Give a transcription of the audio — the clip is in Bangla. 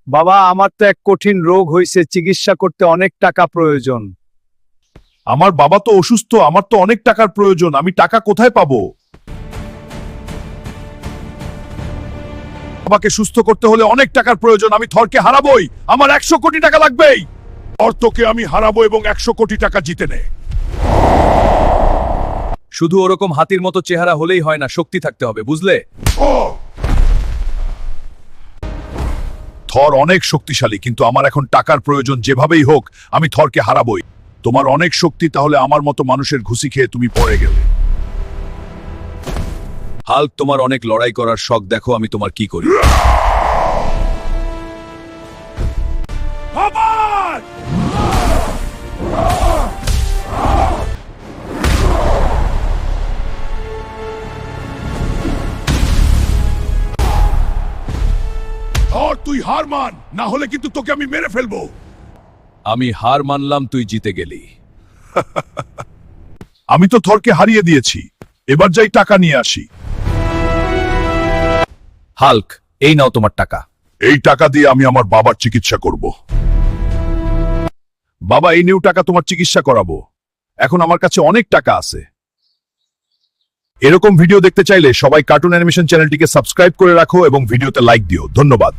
বাবা, আমার তো এক কঠিন রোগ হয়েছে, চিকিৎসা করতে অনেক টাকা প্রয়োজন। আমার বাবা তো অসুস্থ, আমার তো অনেক টাকার প্রয়োজন, আমি টাকা কোথায় পাবো? বাবাকে সুস্থ করতে হলে অনেক টাকার প্রয়োজন, আমি থরকে হারাবোই, আমার 100 কোটি টাকা লাগবেই। অর্থকে আমি হারাবো এবং 100 কোটি টাকা জিতে নে। শুধু ওরকম হাতির মতো চেহারা হলেই হয় না, শক্তি থাকতে হবে, বুঝলে? থর অনেক শক্তিশালী, কিন্তু আমার এখন টাকার প্রয়োজন, যেভাবেই হোক আমি থরকে হারাবই। তোমার অনেক শক্তি, তাহলে আমার মতো মানুষের ঘুষি খেয়ে তুমি পড়ে গেলে। হাল্ক, তোমার অনেক লড়াই করার শখ, দেখো আমি তোমার কি করি। থর, তুই হার মান, না হলে কিন্তু তোকে আমি মেরে ফেলবো। আমি হার মানলাম, তুই জিতে গেলি। আমি তো থরকে হারিয়ে দিয়েছি, এবার যাই টাকা নিয়ে আসি। হাল্ক, এই নাও তোমার টাকা। এই টাকা দিয়ে আমি আমার বাবার চিকিৎসা করব। বাবা, এই নিউ টাকা তোমার চিকিৎসা করাবো, এখন আমার কাছে অনেক টাকা আছে। এরকম ভিডিও দেখতে চাইলে সবাই কার্টুন অ্যানিমেশন চ্যানেলটিকে সাবস্ক্রাইব করে রাখো এবং ভিডিওতে লাইক দিও। ধন্যবাদ।